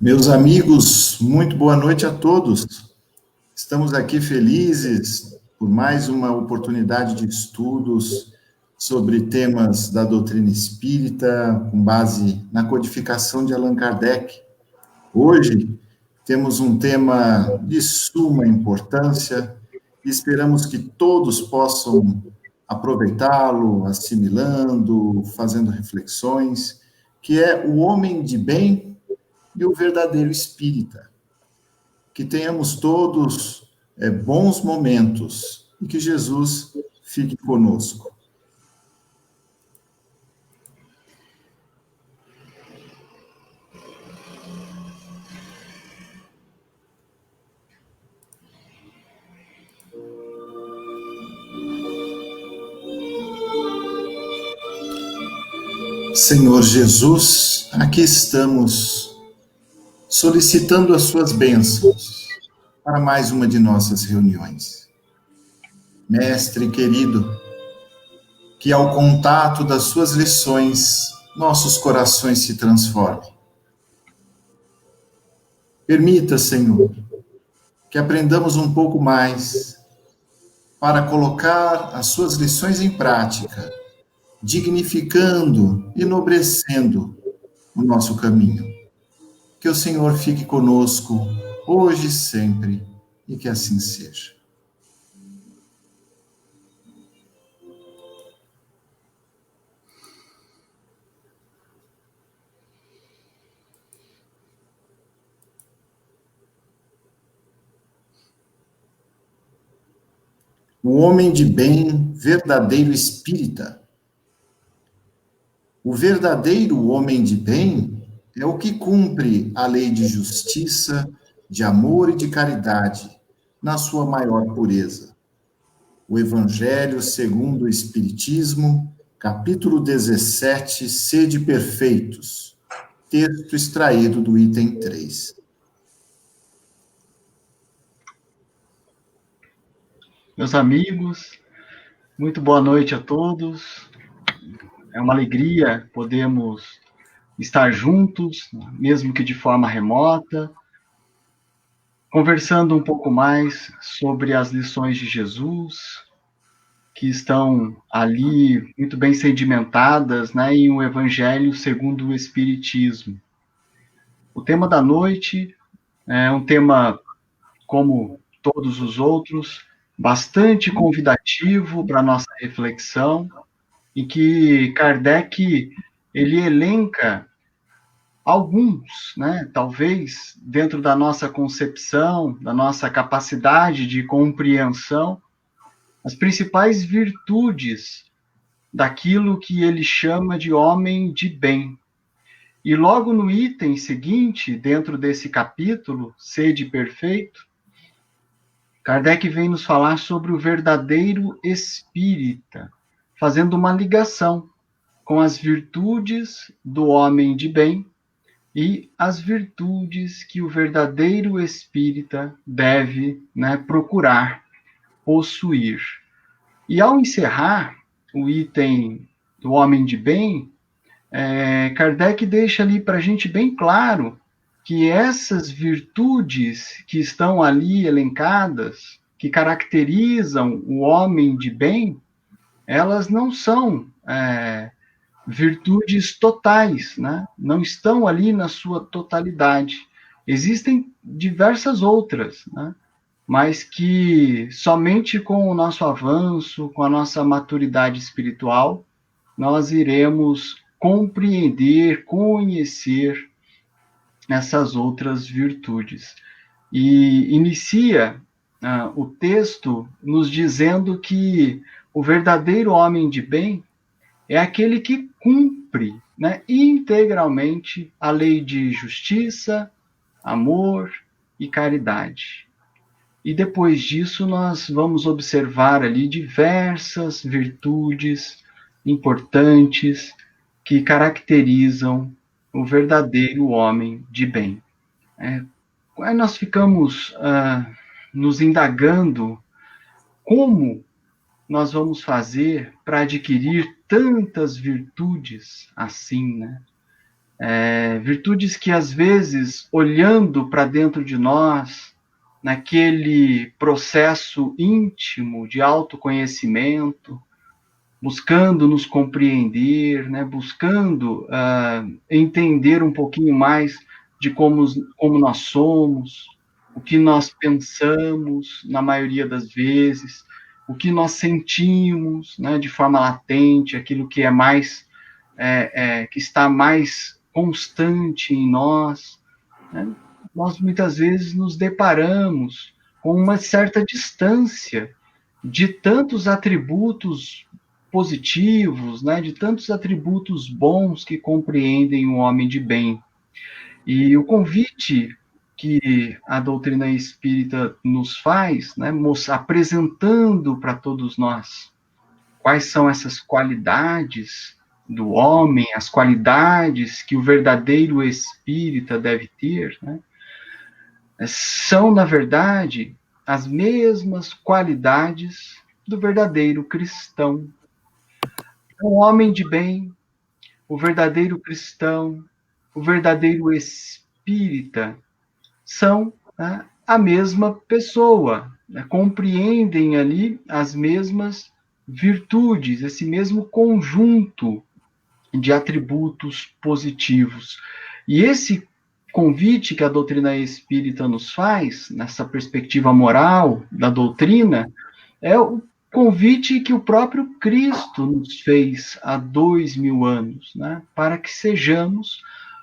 Meus amigos, muito boa noite a todos. Estamos aqui felizes por mais uma oportunidade de estudos sobre temas da doutrina espírita, com base na codificação de Allan Kardec. Hoje temos um tema de suma importância e esperamos que todos possam aproveitá-lo, assimilando, fazendo reflexões, que é o homem de bem e o verdadeiro espírita. Que tenhamos todos bons momentos e que Jesus fique conosco. Senhor Jesus, aqui estamos solicitando as suas bênçãos para mais uma de nossas reuniões. Mestre querido, que ao contato das suas lições, nossos corações se transformem. Permita, Senhor, que aprendamos um pouco mais para colocar as suas lições em prática, dignificando, enobrecendo o nosso caminho. Que o Senhor fique conosco hoje e sempre, e que assim seja. O homem de bem, verdadeiro espírita. O verdadeiro homem de bem é o que cumpre a lei de justiça, de amor e de caridade, na sua maior pureza. O Evangelho segundo o Espiritismo, capítulo 17, Sede Perfeitos, texto extraído do item 3. Meus amigos, muito boa noite a todos. É uma alegria podermos estar juntos, mesmo que de forma remota, conversando um pouco mais sobre as lições de Jesus, que estão ali muito bem sedimentadas, em um Evangelho segundo o Espiritismo. O tema da noite é um tema, como todos os outros, bastante convidativo para a nossa reflexão, em que Kardec ele elenca alguns, talvez dentro da nossa concepção, da nossa capacidade de compreensão, as principais virtudes daquilo que ele chama de homem de bem. E logo no item seguinte, dentro desse capítulo, Sede Perfeito, Kardec vem nos falar sobre o verdadeiro espírita, fazendo uma ligação com as virtudes do homem de bem e as virtudes que o verdadeiro espírita deve procurar possuir. E ao encerrar o item do homem de bem, Kardec deixa ali para a gente bem claro que essas virtudes que estão ali elencadas, que caracterizam o homem de bem, elas não são virtudes totais, não estão ali na sua totalidade. Existem diversas outras, mas que somente com o nosso avanço, com a nossa maturidade espiritual, nós iremos compreender, conhecer essas outras virtudes. E inicia o texto nos dizendo que o verdadeiro homem de bem é aquele que cumpre integralmente a lei de justiça, amor e caridade. E depois disso nós vamos observar ali diversas virtudes importantes que caracterizam o verdadeiro homem de bem. Aí nós ficamos nos indagando como nós vamos fazer para adquirir tantas virtudes assim, Virtudes que, às vezes, olhando para dentro de nós, naquele processo íntimo de autoconhecimento, buscando nos compreender, né, buscando entender um pouquinho mais de como nós somos, o que nós pensamos, na maioria das vezes, o que nós sentimos, né, de forma latente, aquilo que é mais, que está mais constante em nós, né? Nós muitas vezes nos deparamos com uma certa distância de tantos atributos positivos, né, de tantos atributos bons que compreendem o homem de bem. E o convite que a doutrina espírita nos faz, né, apresentando para todos nós quais são essas qualidades do homem, as qualidades que o verdadeiro espírita deve ter, né, são, na verdade, as mesmas qualidades do verdadeiro cristão. O homem de bem, o verdadeiro cristão, o verdadeiro espírita são, né, a mesma pessoa, né, compreendem ali as mesmas virtudes, esse mesmo conjunto de atributos positivos. E esse convite que a doutrina espírita nos faz, nessa perspectiva moral da doutrina, é o convite que o próprio Cristo nos fez há 2000 anos, né, para que sejamos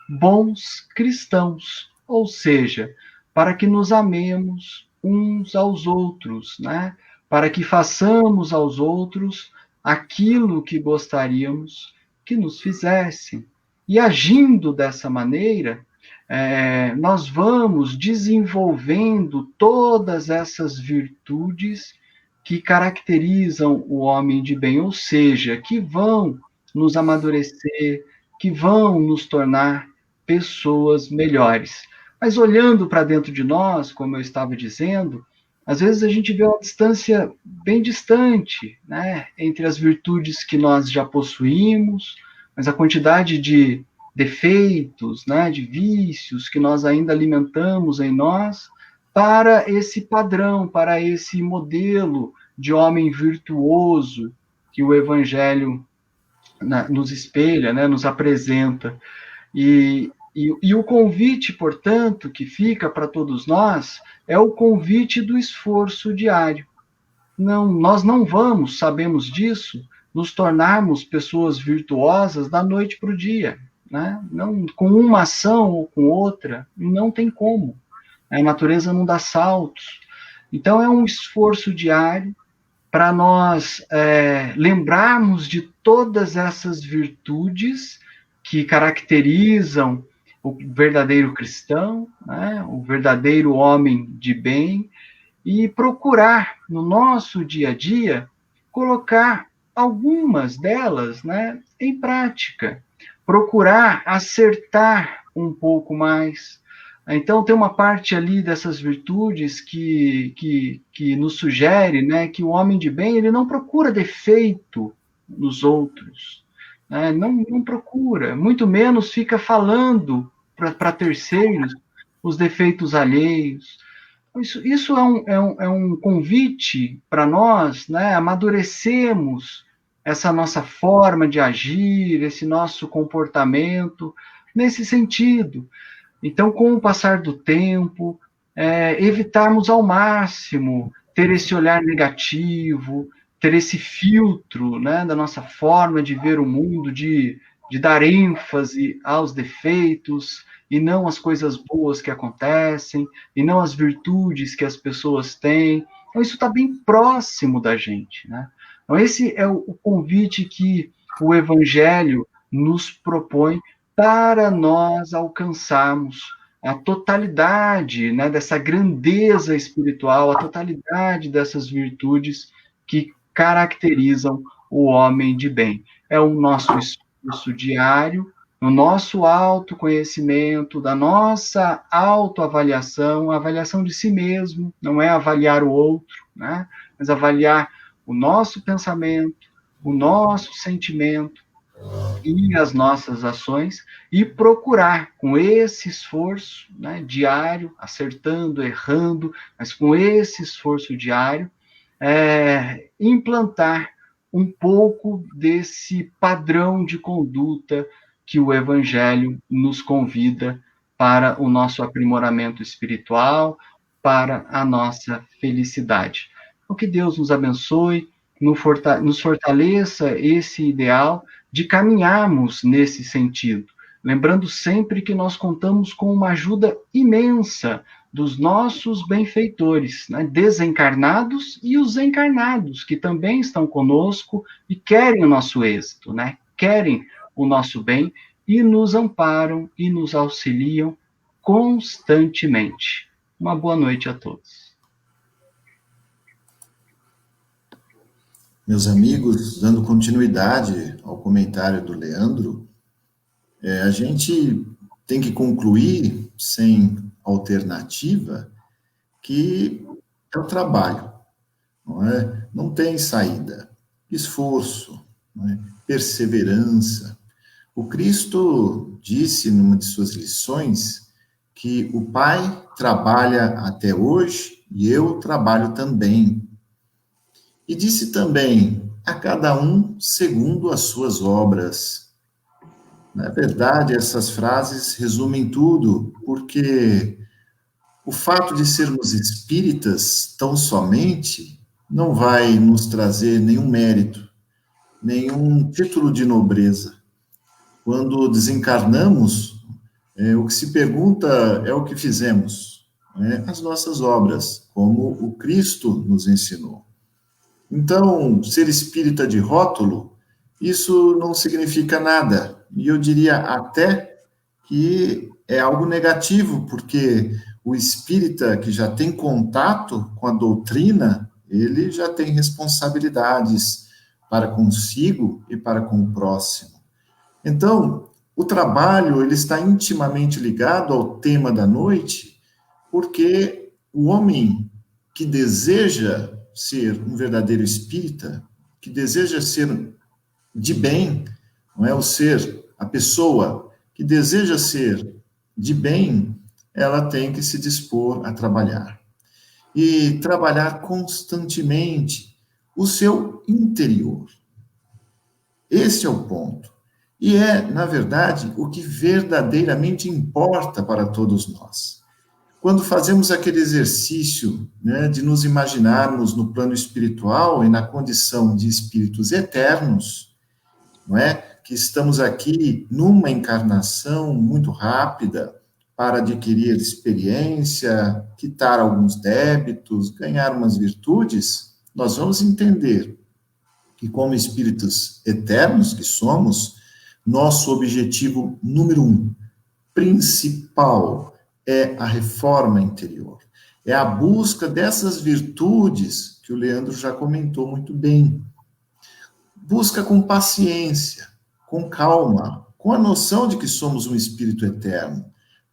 bons cristãos, ou seja, para que nos amemos uns aos outros, né, para que façamos aos outros aquilo que gostaríamos que nos fizessem. E agindo dessa maneira, nós vamos desenvolvendo todas essas virtudes que caracterizam o homem de bem, ou seja, que vão nos amadurecer, que vão nos tornar pessoas melhores. Mas olhando para dentro de nós, como eu estava dizendo, às vezes a gente vê uma distância bem distante, né, entre as virtudes que nós já possuímos, mas a quantidade de defeitos, né, de vícios que nós ainda alimentamos em nós, para esse padrão, para esse modelo de homem virtuoso que o Evangelho nos espelha, né, nos apresenta. E o convite, portanto, que fica para todos nós é o convite do esforço diário. Não, nós não vamos, sabemos disso, nos tornarmos pessoas virtuosas da noite para o dia, né? Não, com uma ação ou com outra, não tem como. A natureza não dá saltos. Então, é um esforço diário para nós lembrarmos de todas essas virtudes que caracterizam o verdadeiro cristão, né, o verdadeiro homem de bem, e procurar, no nosso dia a dia, colocar algumas delas, né, em prática. Procurar acertar um pouco mais. Então, tem uma parte ali dessas virtudes que nos sugere, né, que o homem de bem ele não procura defeito nos outros, né, não procura, muito menos fica falando para terceiros os defeitos alheios. Isso é um convite para nós, né, amadurecermos essa nossa forma de agir, esse nosso comportamento, nesse sentido. Então, com o passar do tempo, evitarmos ao máximo ter esse olhar negativo, ter esse filtro, né, da nossa forma de ver o mundo, de dar ênfase aos defeitos, e não às coisas boas que acontecem, e não às virtudes que as pessoas têm. Então, isso está bem próximo da gente, né? Então, esse é o convite que o Evangelho nos propõe para nós alcançarmos a totalidade, né, dessa grandeza espiritual, a totalidade dessas virtudes que caracterizam o homem de bem. É o nosso esforço diário, no nosso autoconhecimento, da nossa autoavaliação, a avaliação de si mesmo, não é avaliar o outro, né, mas avaliar o nosso pensamento, o nosso sentimento, e as nossas ações e procurar, com esse esforço, né, diário, acertando, errando, mas com esse esforço diário, implantar um pouco desse padrão de conduta que o Evangelho nos convida para o nosso aprimoramento espiritual, para a nossa felicidade. Então, que Deus nos abençoe, nos fortaleça esse ideal de caminharmos nesse sentido. Lembrando sempre que nós contamos com uma ajuda imensa dos nossos benfeitores, né, desencarnados e os encarnados, que também estão conosco e querem o nosso êxito, né, querem o nosso bem e nos amparam e nos auxiliam constantemente. Uma boa noite a todos. Meus amigos, dando continuidade ao comentário do Leandro, a gente tem que concluir, sem alternativa, que é o trabalho, não é? Não tem saída. Esforço, não é? Perseverança. O Cristo disse numa de suas lições que o Pai trabalha até hoje e eu trabalho também. E disse também, a cada um segundo as suas obras. Na verdade, essas frases resumem tudo, porque o fato de sermos espíritas tão somente não vai nos trazer nenhum mérito, nenhum título de nobreza. Quando desencarnamos, o que se pergunta é o que fizemos, né? As nossas obras, como o Cristo nos ensinou. Então, ser espírita de rótulo, isso não significa nada. E eu diria até que é algo negativo, porque o espírita que já tem contato com a doutrina, ele já tem responsabilidades para consigo e para com o próximo. Então, o trabalho, ele está intimamente ligado ao tema da noite, porque o homem que deseja ser um verdadeiro espírita, que deseja ser de bem, não é o ser, a pessoa que deseja ser de bem, ela tem que se dispor a trabalhar. E trabalhar constantemente o seu interior. Esse é o ponto. E é, na verdade, o que verdadeiramente importa para todos nós. Quando fazemos aquele exercício, né, de nos imaginarmos no plano espiritual e na condição de espíritos eternos, não é? Que estamos aqui numa encarnação muito rápida para adquirir experiência, quitar alguns débitos, ganhar umas virtudes, nós vamos entender que, como espíritos eternos que somos, nosso objetivo número 1, principal, é a reforma interior. É a busca dessas virtudes que o Leandro já comentou muito bem. Busca com paciência, com calma, com a noção de que somos um espírito eterno,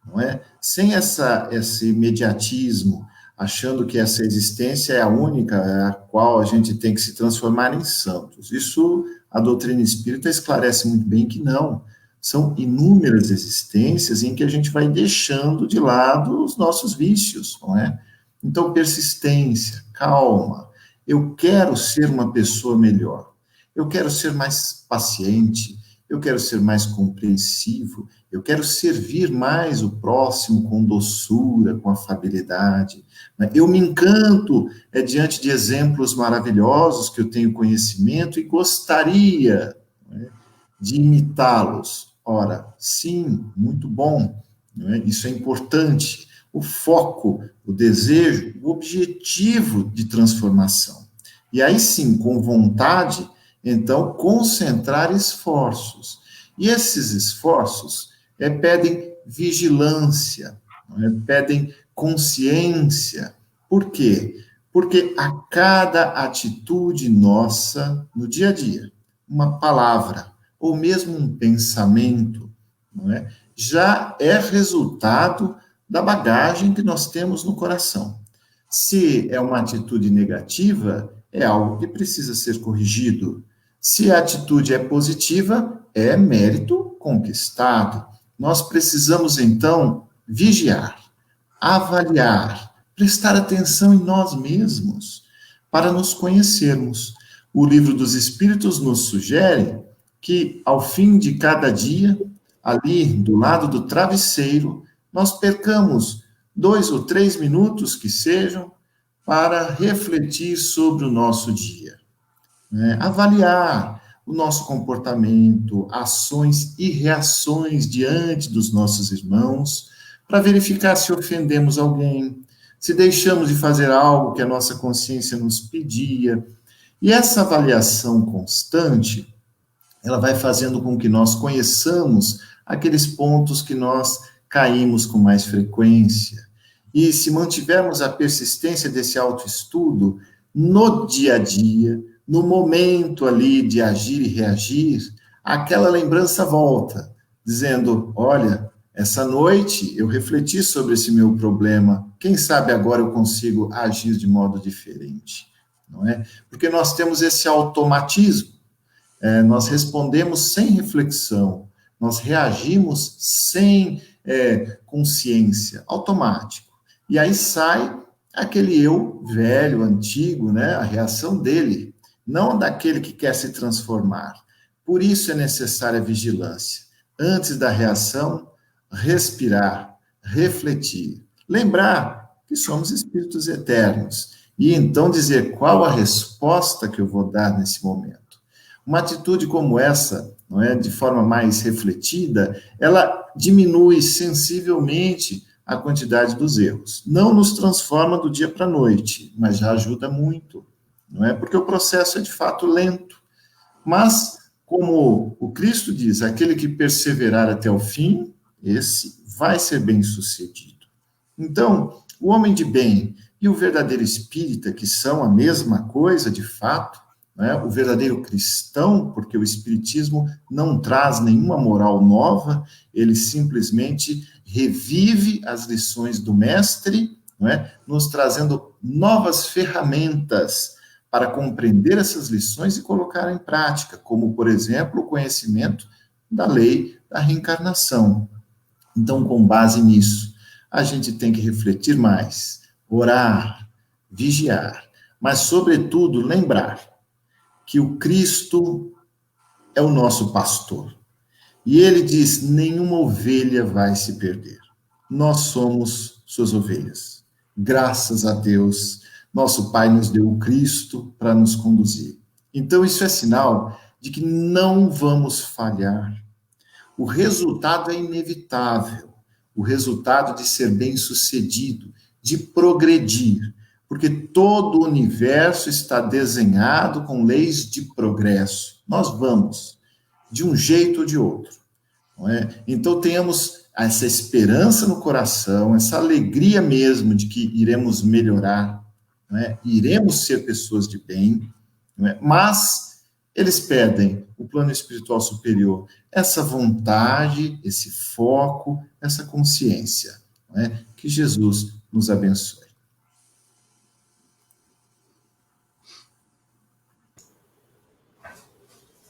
não é? Sem esse imediatismo, achando que essa existência é a única, a qual a gente tem que se transformar em santos. Isso a doutrina espírita esclarece muito bem que não. São inúmeras existências em que a gente vai deixando de lado os nossos vícios, não é? Então, persistência, calma. Eu quero ser uma pessoa melhor. Eu quero ser mais paciente. Eu quero ser mais compreensivo. Eu quero servir mais o próximo com doçura, com afabilidade. Eu me encanto diante de exemplos maravilhosos que eu tenho conhecimento e gostaria, né, de imitá-los. Ora, sim, muito bom, né? Isso é importante. O foco, o desejo, o objetivo de transformação. E aí sim, com vontade, então, concentrar esforços. E esses esforços pedem vigilância, pedem consciência. Por quê? Porque a cada atitude nossa no dia a dia, uma palavra, ou mesmo um pensamento, não é? Já é resultado da bagagem que nós temos no coração. Se é uma atitude negativa, é algo que precisa ser corrigido. Se a atitude é positiva, é mérito conquistado. Nós precisamos, então, vigiar, avaliar, prestar atenção em nós mesmos, para nos conhecermos. O Livro dos Espíritos nos sugere que, ao fim de cada dia, ali do lado do travesseiro, nós percamos 2 ou 3 minutos que sejam para refletir sobre o nosso dia, né? Avaliar o nosso comportamento, ações e reações diante dos nossos irmãos, para verificar se ofendemos alguém, se deixamos de fazer algo que a nossa consciência nos pedia. E essa avaliação constante, ela vai fazendo com que nós conheçamos aqueles pontos que nós caímos com mais frequência. E se mantivermos a persistência desse autoestudo no dia a dia, no momento ali de agir e reagir, aquela lembrança volta, dizendo, olha, essa noite eu refleti sobre esse meu problema, quem sabe agora eu consigo agir de modo diferente, não é? Porque nós temos esse automatismo, nós respondemos sem reflexão, nós reagimos sem consciência, automático. E aí sai aquele eu velho, antigo, né? A reação dele, não daquele que quer se transformar. Por isso é necessária a vigilância. Antes da reação, respirar, refletir, lembrar que somos espíritos eternos e então dizer qual a resposta que eu vou dar nesse momento. Uma atitude como essa, não é, de forma mais refletida, ela diminui sensivelmente a quantidade dos erros. Não nos transforma do dia para a noite, mas já ajuda muito, não é? Porque o processo é de fato lento. Mas, como o Cristo diz, aquele que perseverar até o fim, esse vai ser bem-sucedido. Então, o homem de bem e o verdadeiro espírita, que são a mesma coisa de fato, né? O verdadeiro cristão, porque o espiritismo não traz nenhuma moral nova, ele simplesmente revive as lições do mestre, não é? Nos trazendo novas ferramentas para compreender essas lições e colocar em prática, como, por exemplo, o conhecimento da lei da reencarnação. Então, com base nisso, a gente tem que refletir mais, orar, vigiar, mas, sobretudo, lembrar que o Cristo é o nosso pastor. E ele diz, nenhuma ovelha vai se perder. Nós somos suas ovelhas. Graças a Deus, nosso Pai nos deu o Cristo para nos conduzir. Então, isso é sinal de que não vamos falhar. O resultado é inevitável. O resultado de ser bem-sucedido, de progredir. Porque todo o universo está desenhado com leis de progresso. Nós vamos, de um jeito ou de outro. Não é? Então, tenhamos essa esperança no coração, essa alegria mesmo de que iremos melhorar, não é? Iremos ser pessoas de bem, não é? Mas eles pedem, o plano espiritual superior, essa vontade, esse foco, essa consciência. Não é? Que Jesus nos abençoe.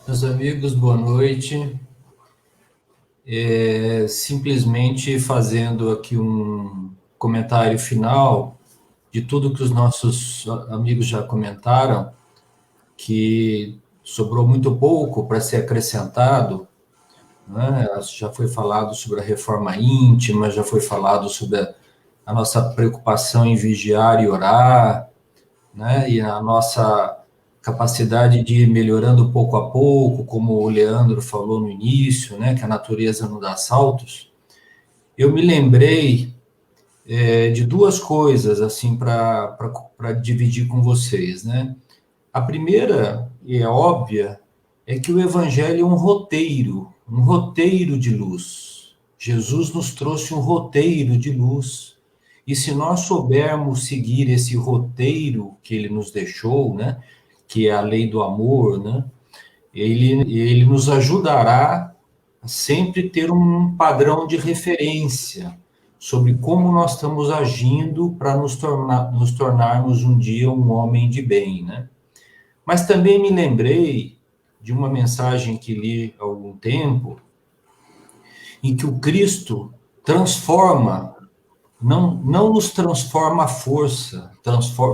Meus amigos, boa noite. Simplesmente fazendo aqui um comentário final de tudo que os nossos amigos já comentaram, que sobrou muito pouco para ser acrescentado, né? Já foi falado sobre a reforma íntima, já foi falado sobre a nossa preocupação em vigiar e orar, né? E a nossa capacidade de ir melhorando pouco a pouco, como o Leandro falou no início, né, que a natureza não dá saltos. Eu me lembrei de duas coisas, assim, para dividir com vocês, né? A primeira, e é óbvia, é que o Evangelho é um roteiro de luz. Jesus nos trouxe um roteiro de luz. E se nós soubermos seguir esse roteiro que ele nos deixou, né, que é a lei do amor, né? Ele nos ajudará a sempre ter um padrão de referência sobre como nós estamos agindo para nos tornarmos um dia um homem de bem, né? Mas também me lembrei de uma mensagem que li há algum tempo, em que o Cristo transforma, não nos transforma à força,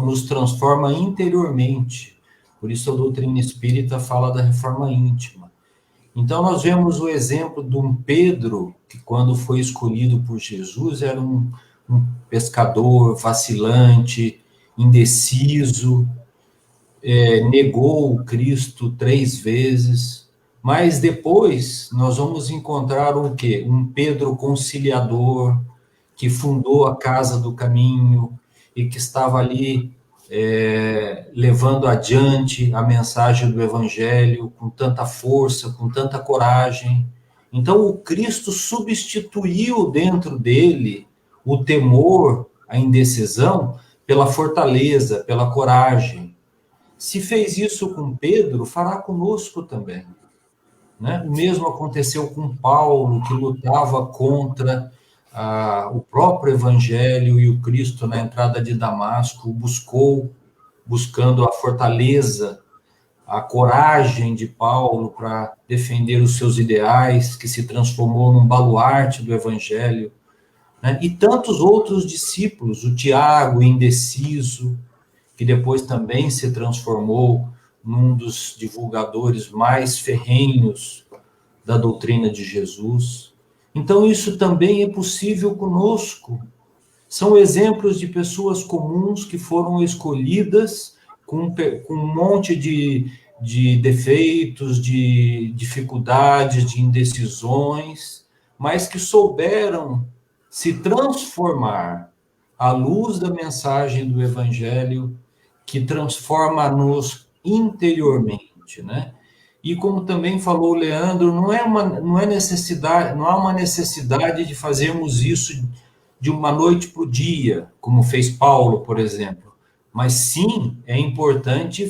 nos transforma interiormente. Por isso a doutrina espírita fala da reforma íntima. Então nós vemos o exemplo de um Pedro, que quando foi escolhido por Jesus, era um pescador vacilante, indeciso, negou o Cristo 3 vezes, mas depois nós vamos encontrar o quê? Um Pedro conciliador, que fundou a Casa do Caminho e que estava ali levando adiante a mensagem do Evangelho com tanta força, com tanta coragem. Então o Cristo substituiu dentro dele o temor, a indecisão, pela fortaleza, pela coragem. Se fez isso com Pedro, fará conosco também, né? O mesmo aconteceu com Paulo, que lutava contra o próprio Evangelho, e o Cristo, na entrada de Damasco, buscando a fortaleza, a coragem de Paulo para defender os seus ideais, que se transformou num baluarte do Evangelho, né? E tantos outros discípulos, o Tiago, indeciso, que depois também se transformou num dos divulgadores mais ferrenhos da doutrina de Jesus. Então, isso também é possível conosco. São exemplos de pessoas comuns que foram escolhidas com um monte de defeitos, de dificuldades, de indecisões, mas que souberam se transformar à luz da mensagem do Evangelho, que transforma-nos interiormente, né? E como também falou o Leandro, não há uma necessidade de fazermos isso de uma noite para o dia, como fez Paulo, por exemplo. Mas sim, é importante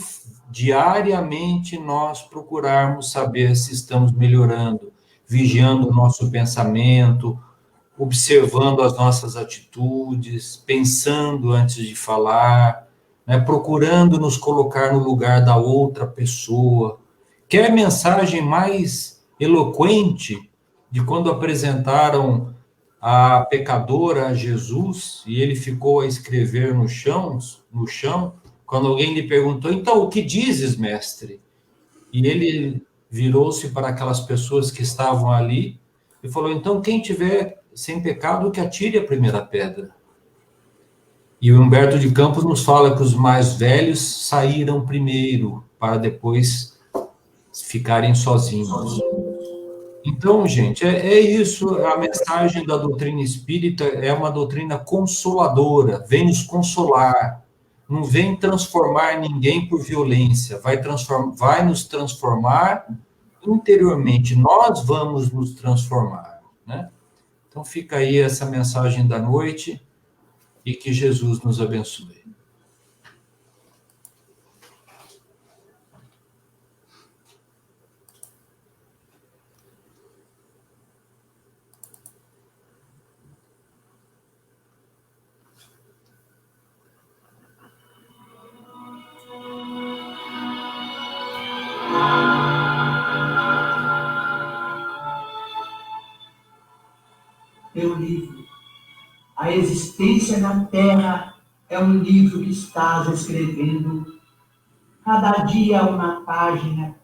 diariamente nós procurarmos saber se estamos melhorando, vigiando o nosso pensamento, observando as nossas atitudes, pensando antes de falar, né, procurando nos colocar no lugar da outra pessoa. Quer mensagem mais eloquente de quando apresentaram a pecadora a Jesus e ele ficou a escrever no chão, quando alguém lhe perguntou: então, o que dizes, mestre? E ele virou-se para aquelas pessoas que estavam ali e falou: então, quem tiver sem pecado, que atire a primeira pedra. E o Humberto de Campos nos fala que os mais velhos saíram primeiro, para depois ficarem sozinhos. Então, gente, é isso. A mensagem da doutrina espírita é uma doutrina consoladora, vem nos consolar, não vem transformar ninguém por violência, vai nos transformar interiormente, nós vamos nos transformar, né? Então fica aí essa mensagem da noite e que Jesus nos abençoe. Meu livro. A existência na Terra é um livro que estás escrevendo. Cada dia uma página,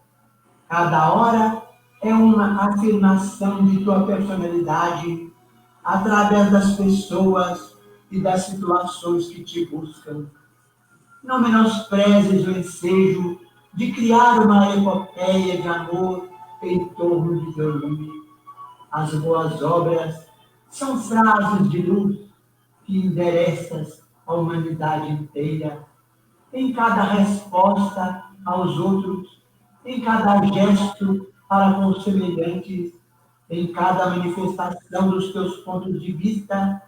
cada hora é uma afirmação de tua personalidade através das pessoas e das situações que te buscam. Não menosprezes o ensejo de criar uma epopeia de amor em torno de teu nome. As boas obras são frases de luz que endereças à humanidade inteira. Em cada resposta aos outros, em cada gesto para com os semelhantes, em cada manifestação dos teus pontos de vista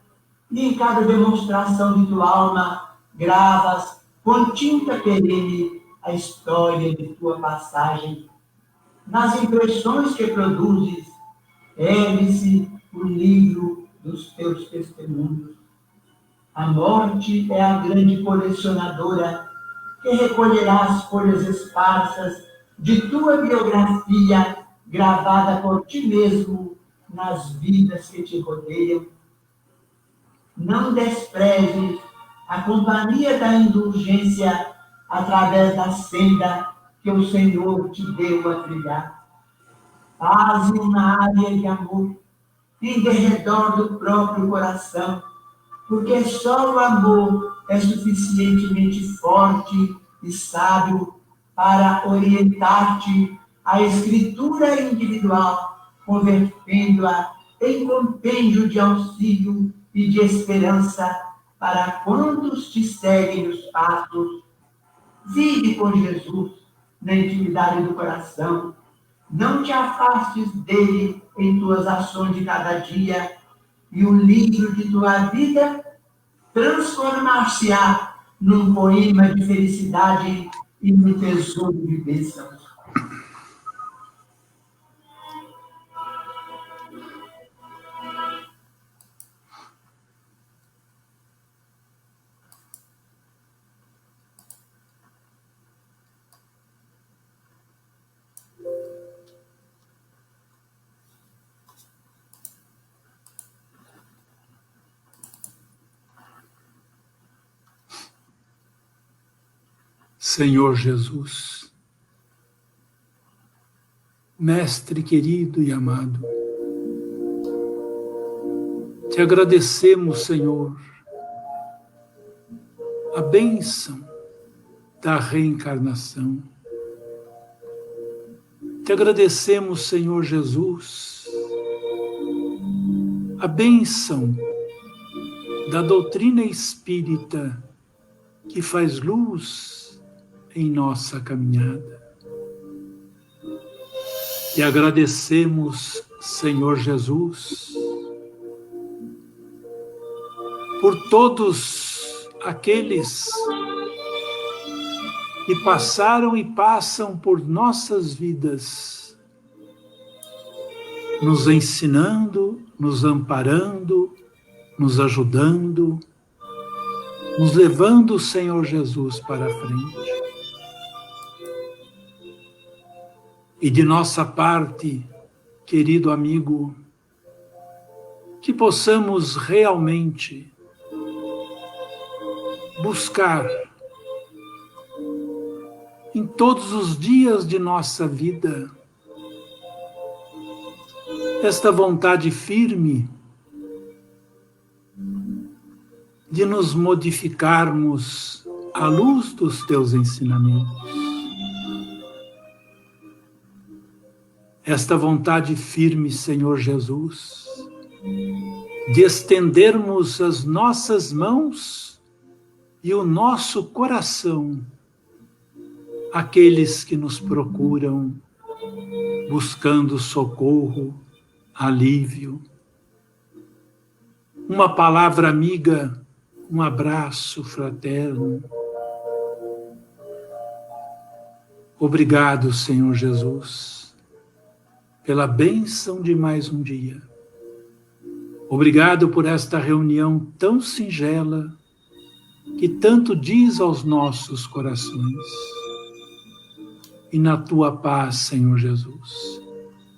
e em cada demonstração de tua alma, gravas com tinta perene a história de tua passagem. Nas impressões que produzes, ergue-se o livro dos teus testemunhos. A morte é a grande colecionadora que recolherá as folhas esparsas de tua biografia gravada por ti mesmo nas vidas que te rodeiam. Não desprezes a companhia da indulgência através da senda que o Senhor te deu a trilhar. Faze uma área de amor em derredor do próprio coração, porque só o amor é suficientemente forte e sábio para orientar-te à escritura individual, convertendo-a em compêndio de auxílio e de esperança para quantos te seguem os passos. Vive com Jesus na intimidade do coração. Não te afastes dele em tuas ações de cada dia, e o livro de tua vida transformar-se-á num poema de felicidade e num tesouro de bênçãos. Senhor Jesus, Mestre querido e amado, te agradecemos, Senhor, a bênção da reencarnação. Te agradecemos, Senhor Jesus, a bênção da doutrina espírita que faz luz em nossa caminhada. Te agradecemos, Senhor Jesus, por todos aqueles que passaram e passam por nossas vidas, nos ensinando, nos amparando, nos ajudando, nos levando, Senhor Jesus, para a frente. E de nossa parte, querido amigo, que possamos realmente buscar em todos os dias de nossa vida esta vontade firme de nos modificarmos à luz dos teus ensinamentos. Esta vontade firme, Senhor Jesus, de estendermos as nossas mãos e o nosso coração àqueles que nos procuram, buscando socorro, alívio, uma palavra amiga, um abraço fraterno. Obrigado, Senhor Jesus, pela bênção de mais um dia. Obrigado por esta reunião tão singela, que tanto diz aos nossos corações. E na tua paz, Senhor Jesus,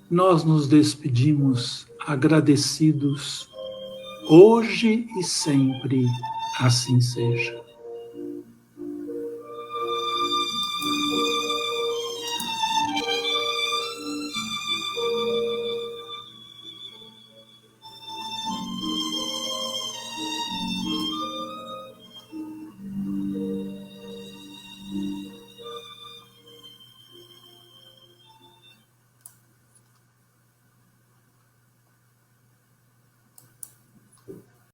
nós nos despedimos agradecidos, hoje e sempre, assim seja.